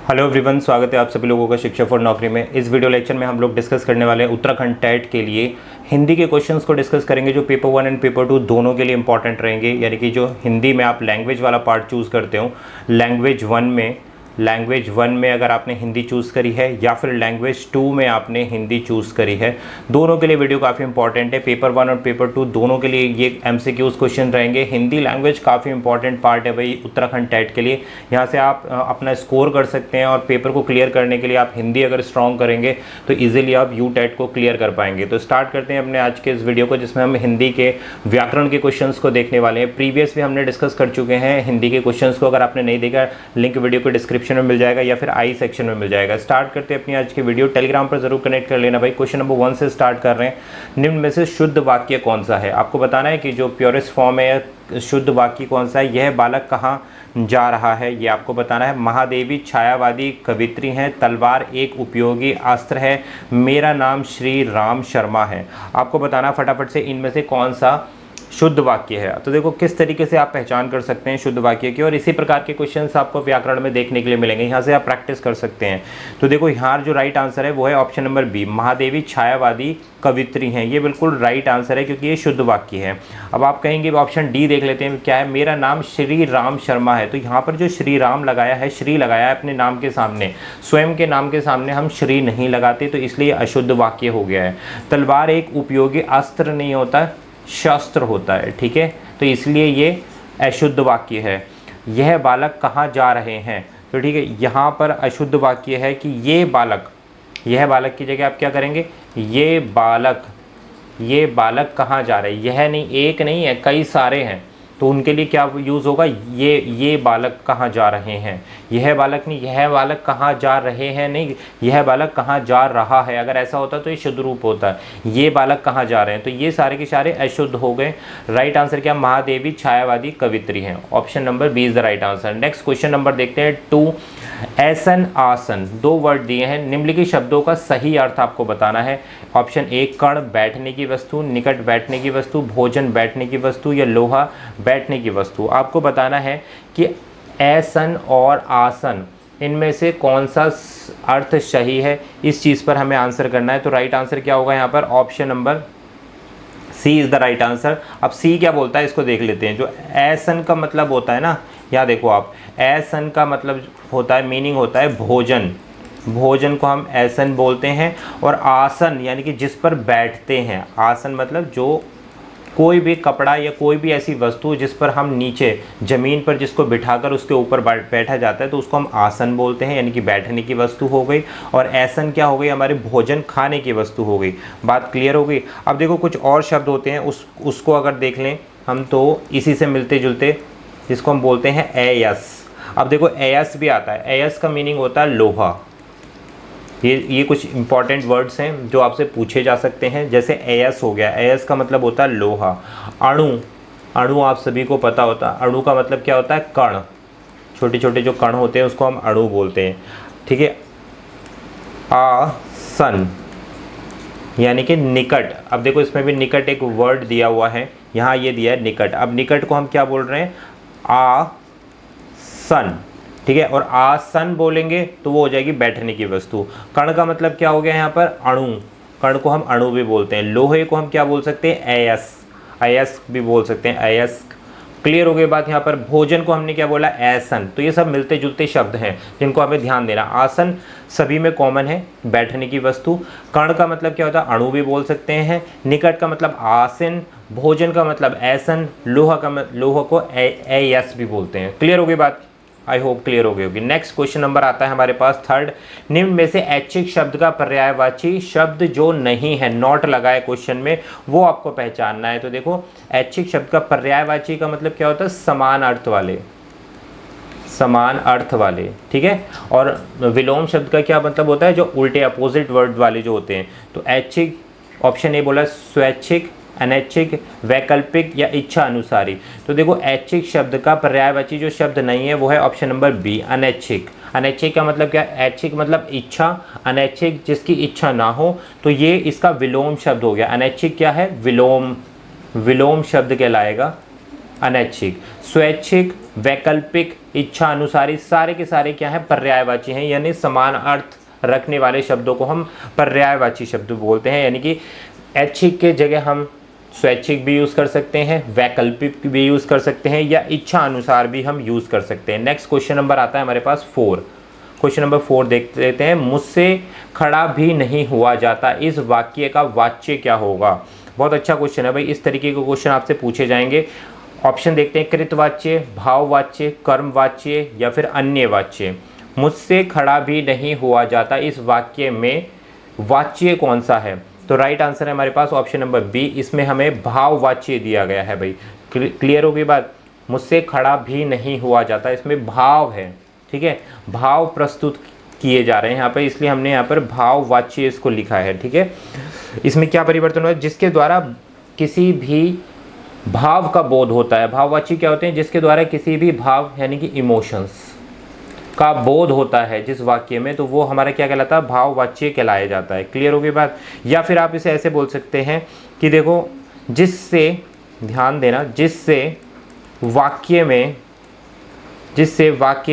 Hello everyone, स्वागत है आप सभी लोगों का शिक्षा फॉर नौकरी में। इस वीडियो लेक्चर में हम लोग डिस्कस करने वाले हैं उत्तराखंड टेट के लिए हिंदी के क्वेश्चंस को डिस्कस करेंगे जो पेपर 1 एंड पेपर 2 दोनों के लिए इंपॉर्टेंट रहेंगे। यानी कि जो हिंदी में आप लैंग्वेज वाला पार्ट चूज़ करते हो, लैंग्वेज वन में अगर आपने हिंदी चूज़ करी है या फिर लैंग्वेज 2 में आपने हिंदी चूज़ करी है, दोनों के लिए वीडियो काफ़ी इंपॉर्टेंट है। पेपर 1 और पेपर 2 दोनों के लिए ये MCQs क्वेश्चन रहेंगे। हिंदी लैंग्वेज काफ़ी इंपॉर्टेंट पार्ट है भाई उत्तराखंड टेट के लिए। यहाँ से आप अपना स्कोर कर सकते हैं और पेपर को क्लियर करने के लिए आप हिंदी अगर स्ट्रॉन्ग करेंगे तो ईजिली आप UTET को क्लियर कर पाएंगे। तो स्टार्ट करते हैं अपने आज के इस वीडियो को, जिसमें हम हिंदी के व्याकरण के क्वेश्चन को देखने वाले हैं। प्रीवियस भी हमने डिस्कस कर चुके हैं हिंदी के क्वेश्चन को। अगर आपने नहीं देखा, लिंक वीडियो के डिस्क्रिप्शन में मिल जाएगा या फिर आई सेक्शन में मिल जाएगा। स्टार्ट करते हैं अपनी आज की वीडियो। टेलीग्राम पर जरूर कनेक्ट कर लेना भाई। क्वेश्चन नंबर 1 से स्टार्ट कर रहे हैं। निम्न में से शुद्ध वाक्य कौन सा है? आपको बताना है कि जो प्योरेस्ट फॉर्म है शुद्ध वाक्य कौन सा है। यह बालक कहाँ जा रहा है, ये आपको बताना है। महादेवी छायावादी कवित्री हैं। तलवार एक उपयोगी अस्त्र है। मेरा नाम श्री राम शर्मा है। आपको बताना फटाफट से इनमें से कौन सा शुद्ध वाक्य है। तो देखो किस तरीके से आप पहचान कर सकते हैं शुद्ध वाक्य की, और इसी प्रकार के क्वेश्चंस आपको व्याकरण में देखने के लिए मिलेंगे। यहाँ से आप प्रैक्टिस कर सकते हैं। तो देखो यहाँ जो राइट आंसर है वो है ऑप्शन नंबर बी, महादेवी छायावादी कवित्री हैं। ये बिल्कुल राइट आंसर है क्योंकि ये शुद्ध वाक्य है। अब आप कहेंगे ऑप्शन डी देख लेते हैं क्या है। मेरा नाम श्री राम शर्मा है। तो यहाँ पर जो श्री राम लगाया है, श्री लगाया है अपने नाम के सामने, स्वयं के नाम के सामने हम श्री नहीं लगाते, तो इसलिए अशुद्ध वाक्य हो गया है। तलवार एक उपयोगी अस्त्र नहीं होता, शस्त्र होता है। ठीक है, तो इसलिए ये अशुद्ध वाक्य है। यह बालक कहाँ जा रहे हैं, तो ठीक है, यहाँ पर अशुद्ध वाक्य है कि ये बालक, यह बालक की जगह आप क्या करेंगे, ये बालक कहाँ जा रहे हैं। यह नहीं, एक नहीं है, कई सारे हैं, तो उनके लिए क्या यूज़ होगा, ये बालक कहाँ जा रहे हैं। यह बालक नहीं, यह बालक कहाँ जा रहे हैं नहीं, यह बालक कहाँ जा रहा है। अगर ऐसा होता तो ये शुद्ध रूप होता है। ये बालक कहाँ जा रहे हैं, तो ये सारे के सारे अशुद्ध हो गए। राइट आंसर क्या, महादेवी छायावादी कवित्री हैं। Option number B is the right answer. Next question number देखते हैं 2। ऐसन आसन, दो वर्ड दिए हैं। निम्नलिखित शब्दों का सही अर्थ आपको बताना है। ऑप्शन ए, कण बैठने की वस्तु, निकट बैठने की वस्तु, भोजन बैठने की वस्तु, या लोहा बैठने की वस्तु। आपको बताना है कि ऐसन और आसन इनमें से कौन सा अर्थ सही है, इस चीज़ पर हमें आंसर करना है। तो राइट आंसर क्या होगा यहाँ पर, option number C is the right answer. अब सी क्या बोलता है इसको देख लेते हैं। जो ऐसन का मतलब होता है ना, यहाँ देखो आप, ऐसन का मतलब होता है, मीनिंग होता है भोजन। भोजन को हम ऐसन बोलते हैं। और आसन यानी कि जिस पर बैठते हैं। आसन मतलब जो कोई भी कपड़ा या कोई भी ऐसी वस्तु जिस पर हम नीचे ज़मीन पर जिसको बिठाकर उसके ऊपर बैठा जाता है, तो उसको हम आसन बोलते हैं, यानी कि बैठने की वस्तु हो गई। और ऐसन क्या हो गई, हमारे भोजन खाने की वस्तु हो गई। बात क्लियर हो गई। अब देखो कुछ और शब्द होते हैं, उसको अगर देख लें हम तो इसी से मिलते जुलते, जिसको हम बोलते हैं एयस। अब देखो एयस भी आता है। एयस का मीनिंग होता है लोहा। ये कुछ इंपॉर्टेंट वर्ड्स हैं जो आपसे पूछे जा सकते हैं। जैसे एयस हो गया, एयस का मतलब होता है लोहा। अणु आप सभी को पता होता है। अणु का मतलब क्या होता है, कण। छोटे छोटे जो कण होते हैं उसको हम अणु बोलते हैं। ठीक है। आसन यानी कि निकट। अब देखो इसमें भी निकट एक वर्ड दिया हुआ है, यहाँ ये दिया है निकट। अब निकट को हम क्या बोल रहे हैं, आसन। ठीक है, और आसन बोलेंगे तो वो हो जाएगी बैठने की वस्तु। कण का मतलब क्या हो गया यहाँ पर, अणु। कण को हम अणु भी बोलते हैं। लोहे को हम क्या बोल सकते हैं, अयस्क। अयस्क भी बोल सकते हैं, अयस्क। क्लियर हो गई बात यहाँ पर। भोजन को हमने क्या बोला, ऐसन। तो ये सब मिलते जुलते शब्द हैं जिनको हमें ध्यान देना। आसन सभी में कॉमन है, बैठने की वस्तु। कण का मतलब क्या होता है, अणु भी बोल सकते हैं। निकट का मतलब आसन। भोजन का मतलब ऐसन। लोहा को एयस भी बोलते हैं। क्लियर हो गई बात, आई होप क्लियर हो गई होगी। नेक्स्ट क्वेश्चन नंबर आता है हमारे पास 3rd। निम्न में से ऐच्छिक शब्द का पर्यायवाची शब्द जो नहीं है, नॉट लगा है क्वेश्चन में, वो आपको पहचानना है। तो देखो ऐच्छिक शब्द का पर्यायवाची का मतलब क्या होता है, समान अर्थ वाले, समान अर्थ वाले। ठीक है। और विलोम शब्द का क्या मतलब होता है, जो उल्टे अपोजिट वर्ड वाले जो होते हैं। तो ऐच्छिक, ऑप्शन ए बोला स्वैच्छिक, अनैच्छिक, वैकल्पिक या इच्छा अनुसारी। तो देखो ऐच्छिक शब्द का पर्यायवाची जो शब्द नहीं है वो है ऑप्शन नंबर बी, अनैच्छिक। अनैच्छिक का मतलब क्या, ऐच्छिक मतलब इच्छा, अनैच्छिक जिसकी इच्छा ना हो, तो ये इसका विलोम शब्द हो गया। अनैच्छिक क्या है, विलोम शब्द कहलाएगा। अनैच्छिक। स्वैच्छिक, वैकल्पिक, इच्छा अनुसारी, सारे के सारे क्या हैं, पर्यायवाची हैं, यानी समान अर्थ रखने वाले शब्दों को हम पर्यायवाची शब्द बोलते हैं। यानी कि ऐच्छिक के जगह हम स्वैच्छिक भी यूज़ कर सकते हैं, वैकल्पिक भी यूज़ कर सकते हैं, या इच्छा अनुसार भी हम यूज़ कर सकते हैं। नेक्स्ट क्वेश्चन नंबर आता है हमारे पास 4। क्वेश्चन नंबर 4 देख लेते हैं। मुझसे खड़ा भी नहीं हुआ जाता, इस वाक्य का वाच्य क्या होगा। बहुत अच्छा क्वेश्चन है भाई, इस तरीके के क्वेश्चन आपसे पूछे जाएंगे। ऑप्शन देखते हैं, कृतवाच्य, भाववाच्य, कर्मवाच्य या फिर अन्य वाच्य। मुझसे खड़ा भी नहीं हुआ जाता, इस वाक्य में वाच्य कौन सा है। तो राइट आंसर है हमारे पास ऑप्शन नंबर बी, इसमें हमें भाववाच्य दिया गया है भाई। क्लियर होगी बात, मुझसे खड़ा भी नहीं हुआ जाता, इसमें भाव है, ठीक है, भाव प्रस्तुत किए जा रहे हैं यहाँ पर, इसलिए हमने यहाँ पर भाववाच्य इसको लिखा है, ठीक है। इसमें क्या परिवर्तन हुआ, जिसके द्वारा किसी भी भाव का बोध होता है। भाववाच्य क्या होते हैं, जिसके द्वारा किसी भी भाव यानी कि इमोशंस का बोध होता है जिस वाक्य में, तो वो हमारा क्या कहलाता है, भाववाच्य कहलाया जाता है। क्लियर होगी बात। या फिर आप इसे ऐसे बोल सकते हैं कि देखो, जिससे, ध्यान देना, जिससे वाक्य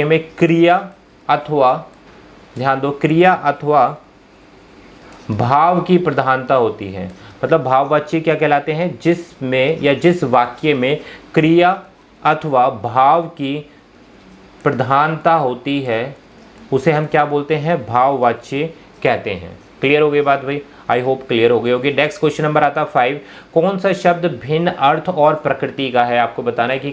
में क्रिया अथवा, ध्यान दो, क्रिया अथवा भाव की प्रधानता होती है। मतलब भाववाच्य क्या कहलाते हैं, जिसमें या जिस वाक्य में क्रिया अथवा भाव की प्रधानता होती है, उसे हम क्या बोलते हैं, भाववाच्य कहते हैं। क्लियर हो गई बात भाई, आई होप क्लियर हो गई होगी। नेक्स्ट क्वेश्चन नंबर आता है 5। कौन सा शब्द भिन्न अर्थ और प्रकृति का है। आपको बताना है कि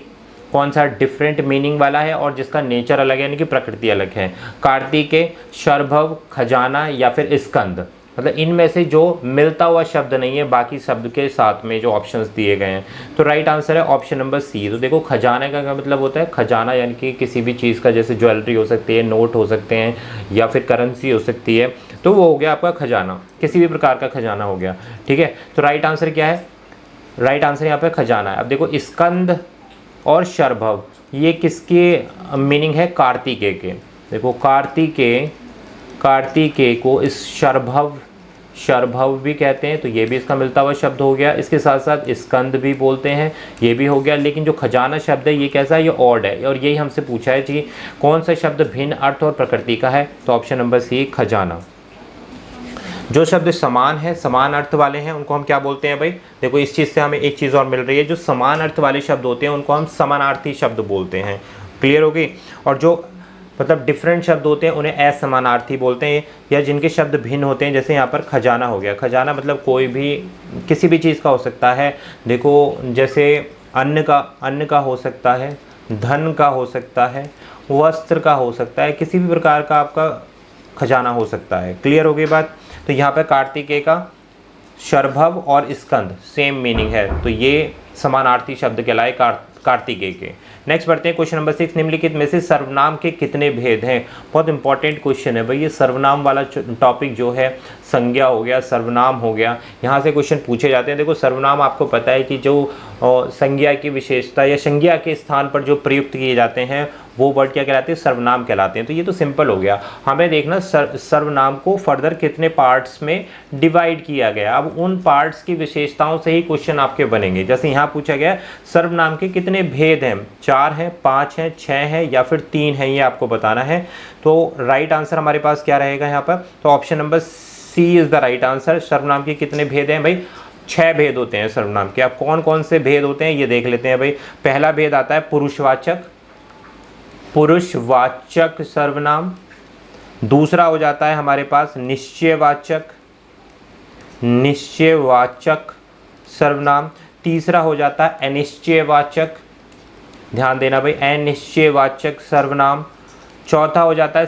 कौन सा डिफरेंट मीनिंग वाला है और जिसका नेचर अलग है, यानी कि प्रकृति अलग है। कार्तिकेय, शर्भव, खजाना या फिर स्कंद। मतलब इनमें से जो मिलता हुआ शब्द नहीं है बाकी शब्द के साथ में जो ऑप्शंस दिए गए हैं। तो राइट आंसर है ऑप्शन नंबर सी। तो देखो, खजाना का क्या मतलब होता है, खजाना यानी कि किसी भी चीज़ का, जैसे ज्वेलरी हो सकती है, नोट हो सकते हैं या फिर करेंसी हो सकती है, तो वो हो गया आपका खजाना, किसी भी प्रकार का खजाना हो गया, ठीक है। तो राइट आंसर क्या है, राइट आंसर यहाँ पे खजाना है। अब देखो, स्कंद और शर्भव, ये किसके मीनिंग है, कार्तिकेय के। देखो, कार्तिकेय को इस शर्भव भी कहते हैं, तो ये भी इसका मिलता हुआ शब्द हो गया। इसके साथ साथ स्कंद भी बोलते हैं, ये भी हो गया। लेकिन जो खजाना शब्द है ये कैसा है, ये ऑड है, और यही हमसे पूछा है कि कौन सा शब्द भिन्न अर्थ और प्रकृति का है। तो ऑप्शन नंबर सी, खजाना। जो शब्द समान है, समान अर्थ वाले हैं, उनको हम क्या बोलते हैं भाई। देखो, इस चीज़ से हमें एक चीज़ और मिल रही है, जो समान अर्थ वाले शब्द होते हैं उनको हम समानार्थी शब्द बोलते हैं। क्लियर होगी। और जो मतलब डिफरेंट शब्द होते हैं उन्हें असमानार्थी बोलते हैं, या जिनके शब्द भिन्न होते हैं, जैसे यहाँ पर खजाना हो गया। खजाना मतलब कोई भी, किसी भी चीज़ का हो सकता है। देखो, जैसे अन्न का हो सकता है, धन का हो सकता है, वस्त्र का हो सकता है, किसी भी प्रकार का आपका खजाना हो सकता है। क्लियर हो गई बात। तो यहाँ पर कार्तिकेय का शर्भव और स्कंद सेम मीनिंग है, तो ये समानार्थी शब्द कहलाए कार्तिकेय के। नेक्स्ट बढ़ते हैं क्वेश्चन नंबर 6। निम्नलिखित में से सर्वनाम के कितने भेद हैं। बहुत इंपॉर्टेंट क्वेश्चन है भाई ये। सर्वनाम वाला टॉपिक जो है, संज्ञा हो गया, सर्वनाम हो गया, यहाँ से क्वेश्चन पूछे जाते हैं। देखो, सर्वनाम आपको पता है कि जो संज्ञा की विशेषता या संज्ञा के स्थान पर जो प्रयुक्त किए जाते हैं वो वर्ड क्या कहलाते हैं, सर्वनाम कहलाते हैं। तो ये तो सिंपल हो गया। हमें देखना सर्वनाम को फर्दर कितने पार्ट्स में डिवाइड किया गया। अब उन पार्ट्स की विशेषताओं से ही क्वेश्चन आपके बनेंगे। जैसे यहाँ पूछा गया सर्वनाम के कितने भेद हैं, 4 हैं, 5 हैं, 6 हैं या फिर 3 हैं, ये आपको बताना है। तो राइट आंसर हमारे पास क्या रहेगा यहाँ पर, तो option number C is the right answer. सर्वनाम के कितने भेद हैं भाई, 6 भेद होते हैं सर्वनाम के। अब कौन कौन से भेद होते हैं ये देख लेते हैं भाई। पहला भेद आता है पुरुषवाचक सर्वनाम। दूसरा हो जाता है हमारे पास निश्चयवाचक सर्वनाम। तीसरा हो जाता है अनिश्चयवाचक, ध्यान देना भाई, अनिश्चयवाचक सर्वनाम। चौथा हो जाता है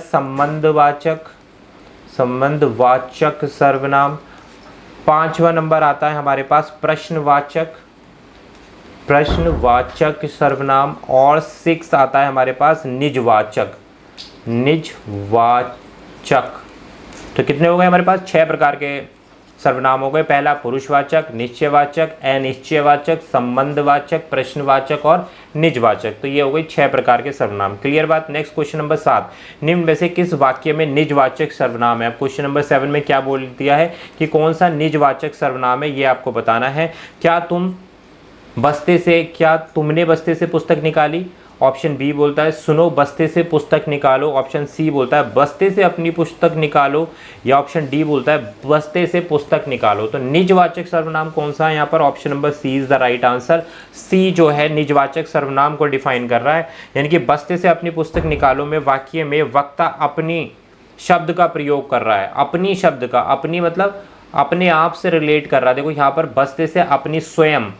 संबंधवाचक सर्वनाम। 5वां नंबर आता है हमारे पास प्रश्नवाचक सर्वनाम। और 6 आता है हमारे पास निजवाचक। तो कितने हो गए हमारे पास, 6 प्रकार के सर्वनाम हो गए। पहला पुरुषवाचक, निश्चयवाचक, अनिश्चयवाचक, संबंधवाचक, प्रश्नवाचक और निजवाचक। तो ये हो गई 6 प्रकार के सर्वनाम। क्लियर बात। Next question number 7। निम्न में से किस वाक्य में निजवाचक सर्वनाम है। अब क्वेश्चन नंबर 7 में क्या बोल दिया है कि कौन सा निजवाचक सर्वनाम है, ये आपको बताना है। क्या तुम बस्ते से, क्या तुमने बस्ते से पुस्तक निकाली? ऑप्शन बी बोलता है सुनो बस्ते से पुस्तक निकालो। ऑप्शन सी बोलता है बस्ते से अपनी पुस्तक निकालो। या ऑप्शन डी बोलता है बस्ते से पुस्तक निकालो। तो निजवाचक सर्वनाम कौन सा है यहाँ पर? Option number C is the right answer. C जो है निजवाचक सर्वनाम को डिफाइन कर रहा है, यानी कि बस्ते से अपनी पुस्तक निकालो में वाक्य में वक्ता अपनी शब्द का प्रयोग कर रहा है। अपनी शब्द का, अपनी मतलब अपने आप से रिलेट कर रहा है। देखो यहाँ पर बस्ते से अपनी स्वयं,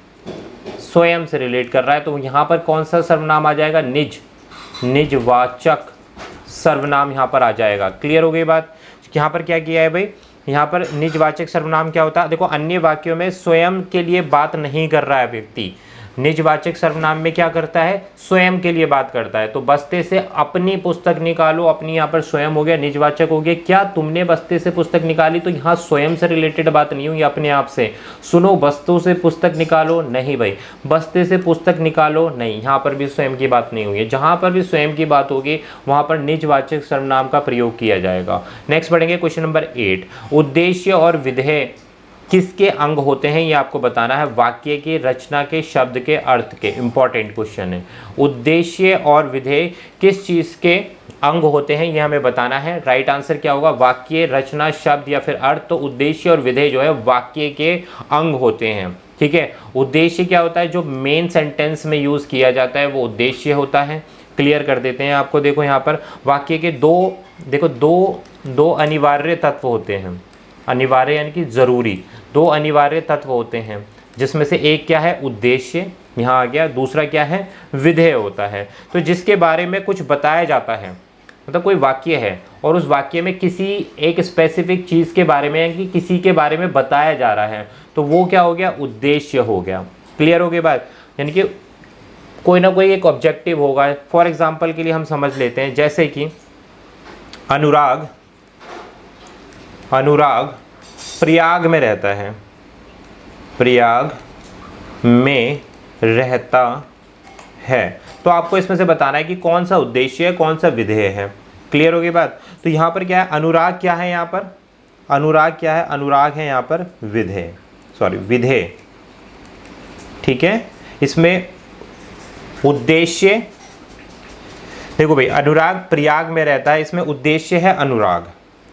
स्वयं से रिलेट कर रहा है, तो यहाँ पर कौन सा सर्वनाम आ जाएगा? निज, निजवाचक सर्वनाम यहाँ पर आ जाएगा। क्लियर हो गई बात? यहाँ पर क्या किया है भाई, यहाँ पर निजवाचक सर्वनाम क्या होता है? देखो अन्य वाक्यों में स्वयं के लिए बात नहीं कर रहा है व्यक्ति, निजवाचक सर्वनाम में क्या करता है? स्वयं के लिए बात करता है। तो बस्ते से अपनी पुस्तक निकालो, अपनी यहाँ पर स्वयं हो गया, निजवाचक हो गया। क्या तुमने बस्ते से पुस्तक निकाली? तो यहाँ स्वयं से रिलेटेड बात नहीं हुई, अपने आप से। सुनो बस्तों से पुस्तक निकालो, नहीं भाई, बस्ते से पुस्तक निकालो नहीं, यहाँ पर भी स्वयं की बात नहीं हुई है। जहाँ पर भी स्वयं की बात होगी वहाँ पर निजवाचक सर्वनाम का प्रयोग किया जाएगा। नेक्स्ट पढ़ेंगे क्वेश्चन नंबर 8। उद्देश्य और विधेय किसके अंग होते हैं? ये आपको बताना है, वाक्य की रचना के, शब्द के, अर्थ के। इंपॉर्टेंट क्वेश्चन है। उद्देश्य और विधेय किस चीज के अंग होते हैं ये हमें बताना है। राइट आंसर क्या होगा? वाक्य, रचना, शब्द या फिर अर्थ। तो उद्देश्य और विधेय जो है वाक्य के अंग होते हैं। ठीक है, उद्देश्य क्या होता है? जो मेन सेंटेंस में यूज किया जाता है वो उद्देश्य होता है। क्लियर कर देते हैं आपको। देखो यहाँ पर वाक्य के दो अनिवार्य तत्व होते हैं। अनिवार्य यानी कि जरूरी, दो अनिवार्य तत्व होते हैं, जिसमें से एक क्या है? उद्देश्य, यहाँ आ गया। दूसरा क्या है? विधेय होता है। तो जिसके बारे में कुछ बताया जाता है, मतलब कोई वाक्य है और उस वाक्य में किसी एक स्पेसिफिक चीज़ के बारे में यानी कि किसी के बारे में बताया जा रहा है, तो वो क्या हो गया? उद्देश्य हो गया। क्लियर हो गई बात? यानी कि कोई ना कोई एक ऑब्जेक्टिव होगा। फॉर एग्जाम्पल के लिए हम समझ लेते हैं, जैसे कि अनुराग प्रयाग में रहता है, प्रयाग में रहता है। तो आपको इसमें से बताना है कि कौन सा उद्देश्य है, कौन सा विधेय है। क्लियर हो गई बात? तो यहाँ पर क्या है? अनुराग क्या है? यहाँ पर अनुराग क्या है? अनुराग है यहाँ पर विधेय, सॉरी विधेय। ठीक है, इसमें उद्देश्य, देखो भाई अनुराग प्रयाग में रहता है, इसमें उद्देश्य है अनुराग।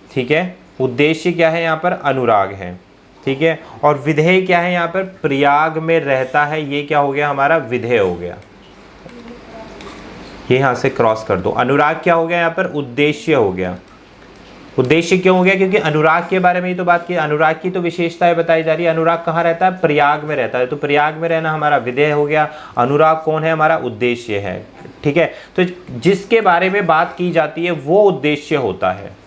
ठीक है, उद्देश्य क्या है? यहाँ पर अनुराग है। ठीक है, और विधेय क्या है? यहाँ पर प्रयाग में रहता है, ये क्या हो गया? हमारा विधेय हो गया। ये यहाँ से क्रॉस कर दो। अनुराग क्या हो गया? यहाँ पर उद्देश्य हो गया। उद्देश्य क्यों हो गया? क्योंकि अनुराग के बारे में ही तो बात की, अनुराग की तो विशेषताएं बताई जा रही है। अनुराग कहाँ रहता है? प्रयाग में रहता है, तो प्रयाग में रहना हमारा विधेय हो गया। अनुराग कौन है? हमारा उद्देश्य है। ठीक है, तो जिसके बारे में बात की जाती है वो उद्देश्य होता है।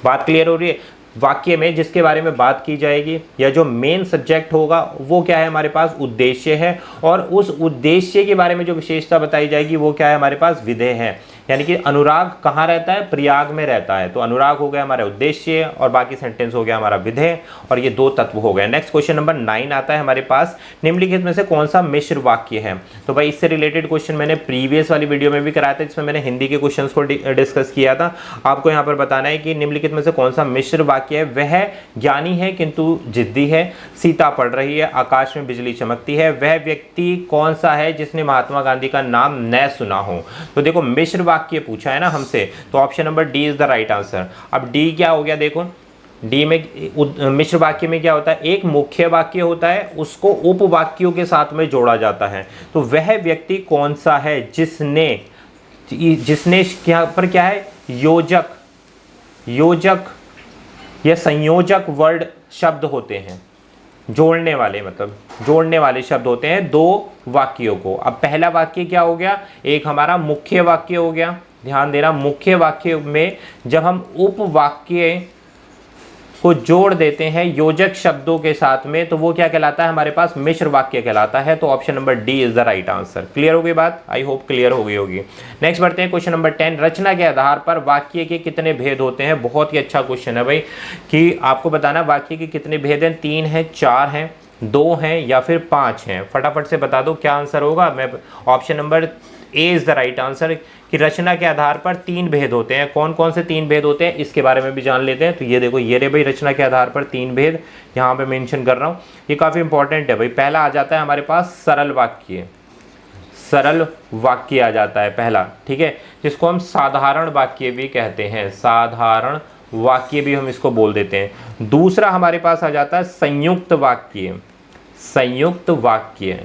बात क्लियर हो रही है? वाक्य में जिसके बारे में बात की जाएगी या जो मेन सब्जेक्ट होगा वो क्या है? हमारे पास उद्देश्य है, और उस उद्देश्य के बारे में जो विशेषता बताई जाएगी वो क्या है? हमारे पास विधेय है। यानी कि अनुराग कहाँ रहता है? प्रयाग में रहता है, तो अनुराग हो गया हमारा उद्देश्य और बाकी सेंटेंस हो गया हमारा विधेय, और ये दो तत्व हो गए। नेक्स्ट क्वेश्चन नंबर 9 आता है हमारे पास, निम्नलिखित में से कौन सा मिश्र वाक्य है? तो भाई इससे रिलेटेड क्वेश्चन मैंने प्रीवियस वाली वीडियो में भी कराया था, जिसमें मैंने हिंदी के क्वेश्चन को डिस्कस किया था। आपको यहाँ पर बताना है कि निम्नलिखित में से कौन सा मिश्र वाक्य है? वह ज्ञानी है किंतु जिद्दी है, सीता पढ़ रही है, आकाश में बिजली चमकती है। वह व्यक्ति कौन सा है जिसने महात्मा गांधी का नाम न सुना हो? तो देखो मिश्र वाक्य पूछा है ना हमसे, तो option number D is the right answer. अब डी क्या हो गया? देखो डी में मिश्र वाक्य में क्या होता है? एक मुख्य वाक्य होता है, उसको उपवाक्यों के साथ में जोड़ा जाता है। तो वह व्यक्ति कौन सा है जिसने यहाँ पर क्या है? योजक या संयोजक वर्ड शब्द होते हैं, जोड़ने वाले, मतलब जोड़ने वाले शब्द होते हैं दो वाक्यों को। अब पहला वाक्य क्या हो गया? एक हमारा मुख्य वाक्य हो गया। ध्यान देना, मुख्य वाक्य में जब हम उपवाक्य को जोड़ देते हैं योजक शब्दों के साथ में, तो वो क्या कहलाता है? हमारे पास मिश्र वाक्य कहलाता है। तो option number D is the right answer. Clear हो गई बात? आई होप क्लियर हो गई होगी। नेक्स्ट बढ़ते हैं क्वेश्चन नंबर 10, रचना के आधार पर वाक्य के कितने भेद होते हैं? बहुत ही अच्छा क्वेश्चन है भाई, कि आपको बताना वाक्य के कितने भेद हैं। 3 हैं, 4 हैं, 2 हैं या फिर 5 हैं? फटाफट से बता दो क्या आंसर होगा। मैं option number A is the right answer कि रचना के आधार पर 3 भेद होते हैं। कौन कौन से 3 भेद होते हैं इसके बारे में भी जान लेते हैं। तो ये देखो, ये रे भाई रचना के आधार पर 3 भेद यहाँ पे मेंशन कर रहा हूँ, ये काफ़ी इंपॉर्टेंट है भाई। पहला आ जाता है हमारे पास सरल वाक्य, सरल वाक्य आ जाता है पहला, ठीक है, जिसको हम साधारण वाक्य भी कहते हैं, साधारण वाक्य भी हम इसको बोल देते हैं। दूसरा हमारे पास आ जाता है संयुक्त वाक्य, संयुक्त वाक्य,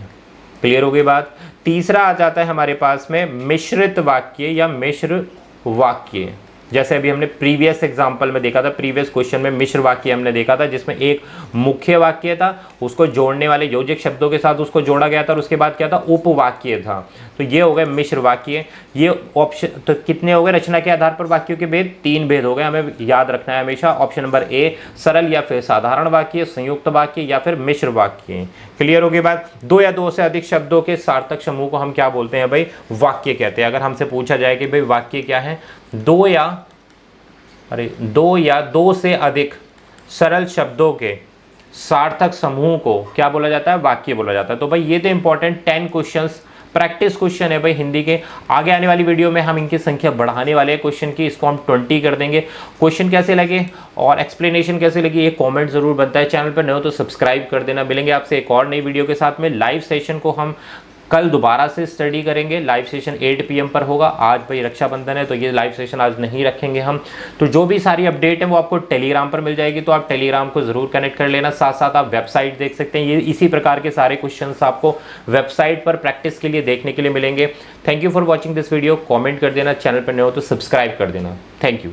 क्लियर हो गई बात। तीसरा आ जाता है हमारे पास में मिश्रित वाक्य या मिश्र वाक्य, जैसे अभी हमने प्रीवियस एग्जाम्पल में देखा था, प्रीवियस क्वेश्चन में मिश्र वाक्य हमने देखा था, जिसमें एक मुख्य वाक्य था, उसको जोड़ने वाले योजक शब्दों के साथ उसको जोड़ा गया था, और उसके बाद क्या था, उपवाक्य था। तो ये हो गए मिश्र वाक्य। ये ऑप्शन तो कितने हो गए रचना के आधार पर वाक्यों के भेद? 3 भेद हो गए, हमें याद रखना है हमेशा। ऑप्शन नंबर ए सरल या फिर साधारण वाक्य, संयुक्त वाक्य या फिर मिश्र वाक्य। क्लियर हो गई बात। 2 या 2 से अधिक शब्दों के सार्थक समूह को हम क्या बोलते हैं भाई? वाक्य कहते हैं। अगर हमसे पूछा जाए कि भाई वाक्य क्या है, 2 या 2 से अधिक सरल शब्दों के सार्थक समूह को क्या बोला जाता है? वाक्य बोला जाता है। तो भाई ये तो इंपॉर्टेंट 10 क्वेश्चंस प्रैक्टिस क्वेश्चन है भाई हिंदी के। आगे आने वाली वीडियो में हम इनकी संख्या बढ़ाने वाले हैं क्वेश्चन की, इसको हम 20 कर देंगे। क्वेश्चन कैसे लगे और एक्सप्लेनेशन कैसे लगी ये कमेंट जरूर बनता है। चैनल पर नए हो तो सब्सक्राइब कर देना। मिलेंगे आपसे एक और नई वीडियो के साथ में। लाइव सेशन को हम कल दोबारा से स्टडी करेंगे। लाइव सेशन 8 PM पर होगा। आज भाई रक्षाबंधन है तो ये लाइव सेशन आज नहीं रखेंगे हम। तो जो भी सारी अपडेट है वो आपको टेलीग्राम पर मिल जाएगी, तो आप टेलीग्राम को जरूर कनेक्ट कर लेना। साथ साथ आप वेबसाइट देख सकते हैं, ये इसी प्रकार के सारे क्वेश्चंस आपको वेबसाइट पर प्रैक्टिस के लिए देखने के लिए मिलेंगे। Thank you for watching this video. Comment कर देना, चैनल पर नए हो तो सब्सक्राइब कर देना। Thank you.